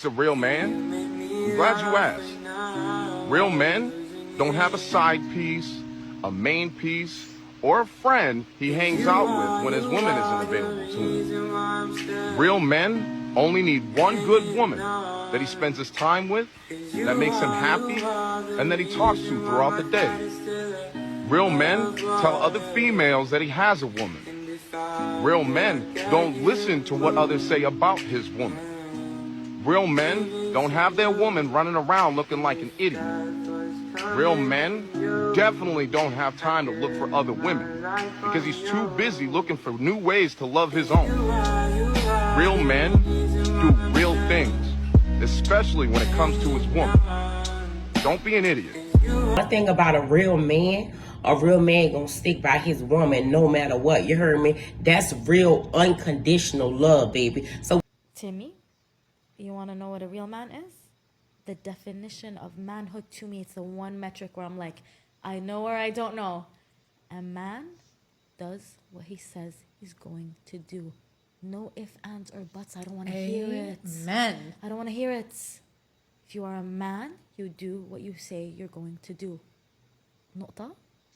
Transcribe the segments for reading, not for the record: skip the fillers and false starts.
A real man? I'm glad you asked. Real men don't have a side piece, a main piece, or a friend he hangs out with when his woman isn't available to him. Real men only need one good woman that he spends his time with, that makes him happy, and that he talks to throughout the day. Real men tell other females that he has a woman. Real men don't listen to what others say about his woman. Real men don't have their woman running around looking like an idiot. Real men definitely don't have time to look for other women because he's too busy looking for new ways to love his own. Real men do real things, especially when it comes to his woman. Don't be an idiot. One thing about a real man gonna stick by his woman no matter what. You heard me? That's real unconditional love, baby. So Timmy, you want to know what a real man is? The definition of manhood to me, it's the one metric where I'm like, I know or I don't know. A man does what he says he's going to do. No ifs, ands, or buts. I don't want to hear it. Amen. I don't want to hear it. If you are a man, you do what you say you're going to do. نقطة.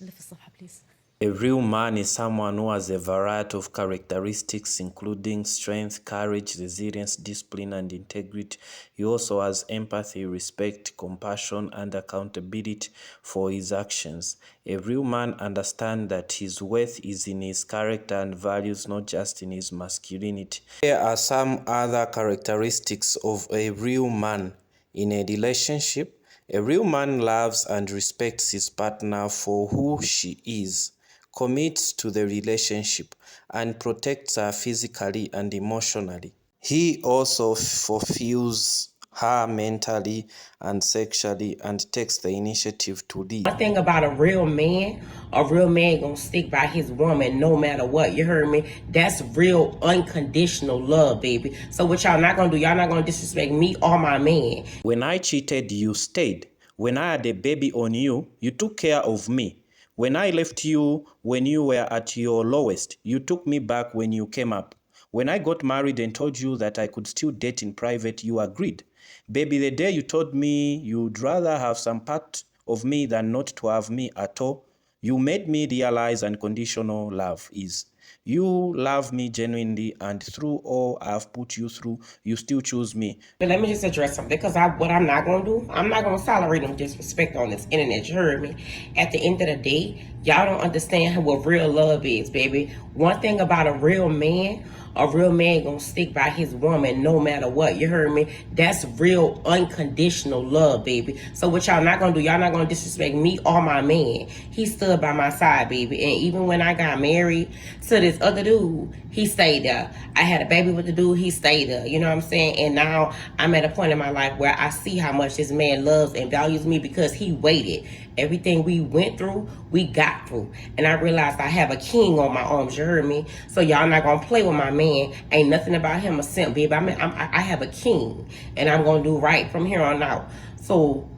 اللي في الصفحة please. A real man is someone who has a variety of characteristics including strength, courage, resilience, discipline, and integrity. He also has empathy, respect, compassion, and accountability for his actions. A real man understands that his worth is in his character and values, not just in his masculinity. Here are some other characteristics of a real man in a relationship. A real man loves and respects his partner for who she is, commits to the relationship, and protects her physically and emotionally. He also fulfills her mentally and sexually and takes the initiative to lead. one thing about a real man gonna stick by his woman no matter what. You heard me? That's real unconditional love, baby. So what y'all not gonna do, y'all not gonna disrespect me or my man. When I cheated, you stayed. When I had a baby on you, you took care of me. When I left you when you were at your lowest, you took me back when you came up. When I got married and told you that I could still date in private, you agreed. Baby, the day you told me you'd rather have some part of me than not to have me at all, you made me realize unconditional love is. You love me genuinely, and through all I've put you through, you still choose me. But let me just address something, because what I'm not gonna do, I'm not gonna tolerate no disrespect on this internet. You heard me? At the end of the day, y'all don't understand what real love is, baby. One thing about a real man gonna stick by his woman no matter what. You heard me? That's real unconditional love, baby. So what y'all not gonna do, y'all not gonna disrespect me or my man. He stood by my side, baby. And even when I got married to this other dude, he stayed there. I had a baby with the dude, he stayed there. You know what I'm saying? And now I'm at a point in my life where I see how much this man loves and values me because he waited. Everything we went through, we got through. And I realized I have a king on my arms, you heard me? So y'all not gonna play with my man. Ain't nothing about him a simp, baby. I have a king, and I'm gonna do right from here on out. So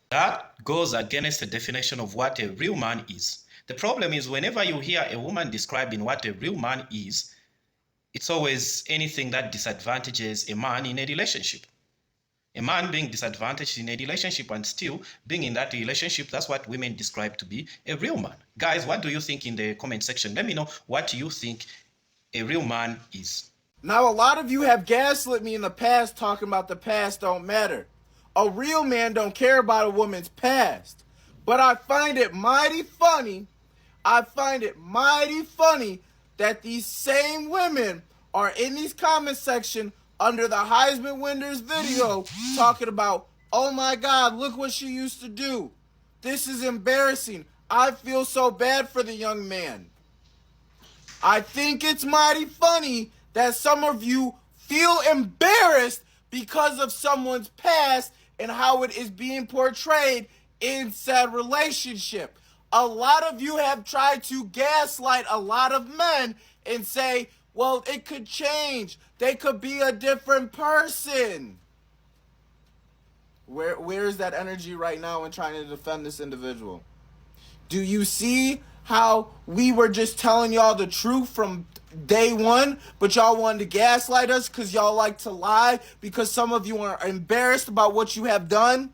that goes against the definition of what a real man is. The problem is whenever you hear a woman describing what a real man is, it's always anything that disadvantages a man in a relationship. A man being disadvantaged in a relationship and still being in that relationship, that's what women describe to be a real man. Guys, what do you think in the comment section? Let me know what you think a real man is. Now, a lot of you have gaslit me in the past talking about the past don't matter. A real man don't care about a woman's past. But I find it mighty funny that these same women are in these comment section under the Heisman winners video talking about, oh my God, look what she used to do. This is embarrassing. I feel so bad for the young man. I think it's mighty funny that some of you feel embarrassed because of someone's past and how it is being portrayed in said relationship. A lot of you have tried to gaslight a lot of men and say, well, it could change. They could be a different person. Where is that energy right now in trying to defend this individual? Do you see how we were just telling y'all the truth from day one, but y'all wanted to gaslight us because y'all like to lie because some of you are embarrassed about what you have done?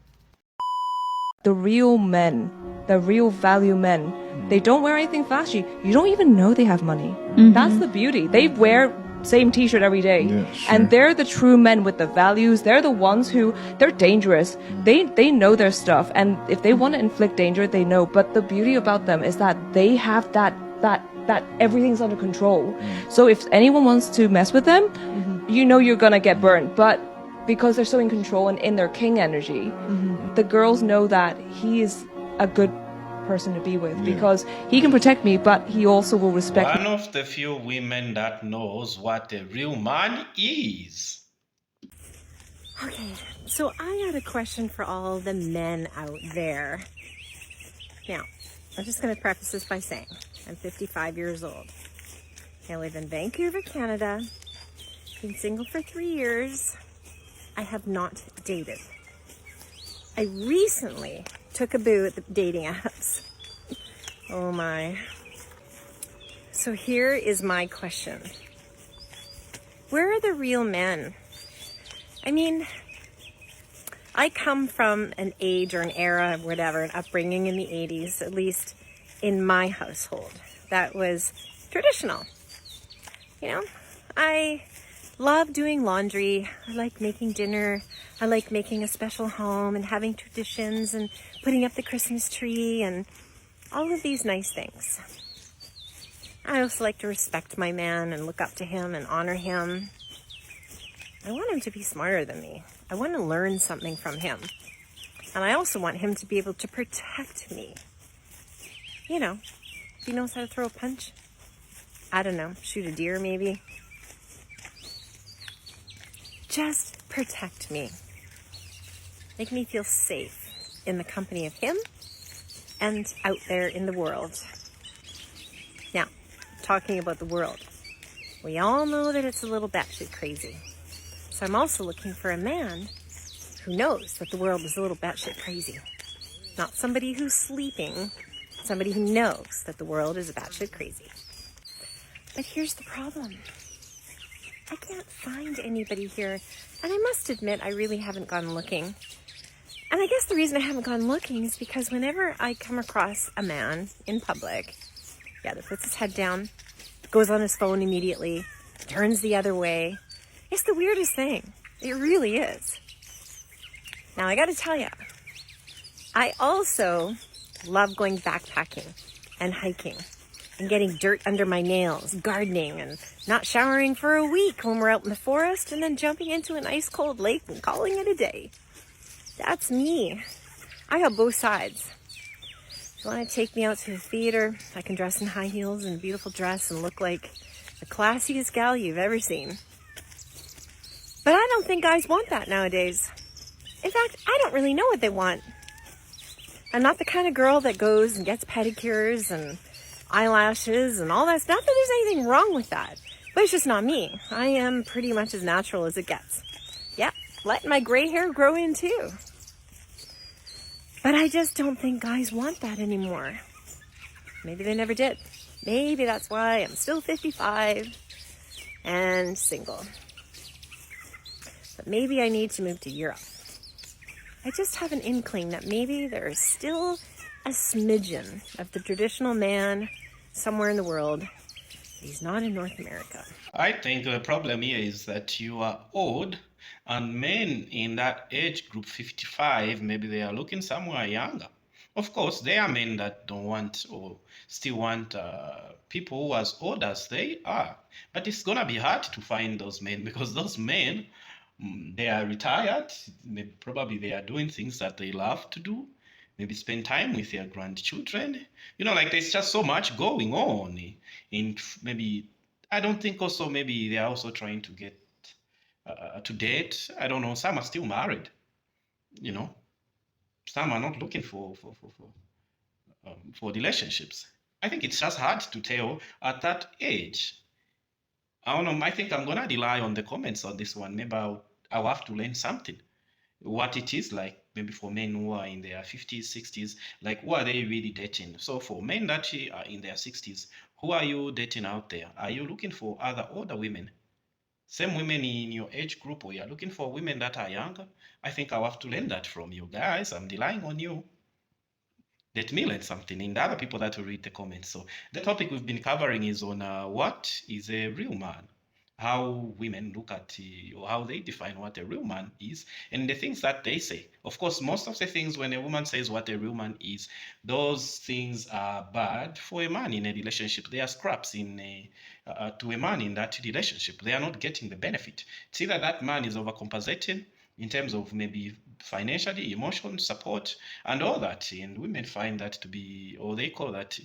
The real men, the real value men, they don't wear anything flashy. You don't even know they have money. That's the beauty. They wear same t-shirt every day. Yeah, sure. And they're the true men with the values. They're the ones who, they're dangerous. They know their stuff. And if they want to inflict danger, they know. But the beauty about them is that they have that everything's under control. So if anyone wants to mess with them, you know you're gonna get burned. But because they're so in control and in their king energy, the girls know that he is a good person to be with because he can protect me, but he also will respect One me. of the few women that knows what a real man is. Okay, so I got a question for all the men out there. Now, I'm just going to preface this by saying I'm 55 years old. I live in Vancouver, Canada. Been single for 3 years. I have not dated. I recently took a boo at the dating apps. Oh my. So here is my question. Where are the real men? I mean, I come from an age or an era, whatever, an upbringing in the 80s, at least in my household, that was traditional. You know, I love doing laundry. I like making dinner. I like making a special home and having traditions and putting up the Christmas tree and all of these nice things. I also like to respect my man and look up to him and honor him. I want him to be smarter than me. I want to learn something from him. And I also want him to be able to protect me. You know, if he knows how to throw a punch. I don't know, shoot a deer maybe. Just protect me. Make me feel safe in the company of him and out there in the world. Now, talking about the world. We all know that it's a little batshit crazy. So I'm also looking for a man who knows that the world is a little batshit crazy. Not somebody who's sleeping, somebody who knows that the world is batshit crazy. But here's the problem. I can't find anybody here, and I must admit I really haven't gone looking. And I guess the reason I haven't gone looking is because whenever I come across a man in public, he either puts his head down, goes on his phone immediately, turns the other way. It's the weirdest thing. It really is. Now, I gotta tell you, I also love going backpacking and hiking and getting dirt under my nails, gardening, and not showering for a week when we're out in the forest, and then jumping into an ice cold lake and calling it a day. That's me. I got both sides. If you want to take me out to the theater, I can dress in high heels and a beautiful dress and look like the classiest gal you've ever seen. But I don't think guys want that nowadays. In fact, I don't really know what they want. I'm not the kind of girl that goes and gets pedicures and eyelashes and all that. Not that there's anything wrong with that, but it's just not me. I am pretty much as natural as it gets. Yeah, letting my gray hair grow in too. But I just don't think guys want that anymore. Maybe they never did. Maybe that's why I'm still 55 and single. But maybe I need to move to Europe. I just have an inkling that maybe there is still a smidgen of the traditional man somewhere in the world. He's not in North America. I think the problem here is that you are old, and men in that age group, 55, maybe they are looking somewhere younger. Of course, there are men that don't want or still want people who are as old as they are. But it's going to be hard to find those men because those men, they are retired. Maybe probably they are doing things that they love to do. Maybe spend time with their grandchildren. You know, like there's just so much going on. In maybe, I don't think also maybe they are also trying to get to date. I don't know. Some are still married. You know, some are not looking for relationships. I think it's just hard to tell at that age. I don't know. I think I'm gonna rely on the comments on this one. Maybe I'll have to learn something. What it is like maybe for men who are in their 50s, 60s, like who are they really dating? So for men that are in their 60s, who are you dating out there? Are you looking for other older women? Same women in your age group, or you're looking for women that are younger? I think I'll have to learn that from you guys. I'm relying on you. Let me learn something in the other people that will read the comments. So the topic we've been covering is on what is a real man, how women look at or how they define what a real man is, and the things that they say. Of course, most of the things when a woman says what a real man is, those things are bad for a man in a relationship. They are scraps in to a man in that relationship. They are not getting the benefit. It's either that man is overcompensating in terms of maybe financially, emotional support, and all that. And women find that to be, or they call that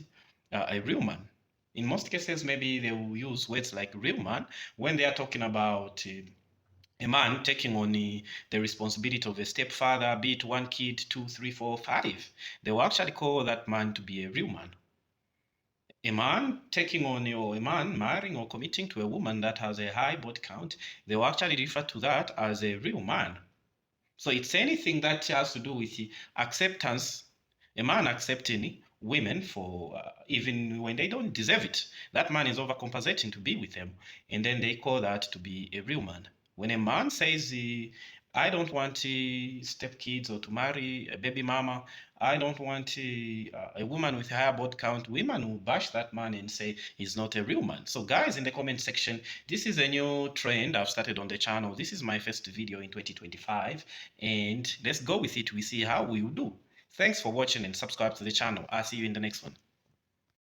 a real man. In most cases, maybe they will use words like real man when they are talking about a man taking on the responsibility of a stepfather, be it one kid, 2, 3, 4, 5. They will actually call that man to be a real man. A man taking on, or a man marrying or committing to a woman that has a high body count, they will actually refer to that as a real man. So it's anything that has to do with the acceptance, a man accepting women for even when they don't deserve it. That man is overcompensating to be with them, and then they call that to be a real man. When a man says, I don't want stepkids or to marry a baby mama, I don't want a woman with a higher body count, women will bash that man and say he's not a real man. So guys, in the comment section, this is a new trend I've started on the channel. This is my first video in 2025, and let's go with it. We see how we will do. Thanks for watching and subscribe to the channel. I'll see you in the next one.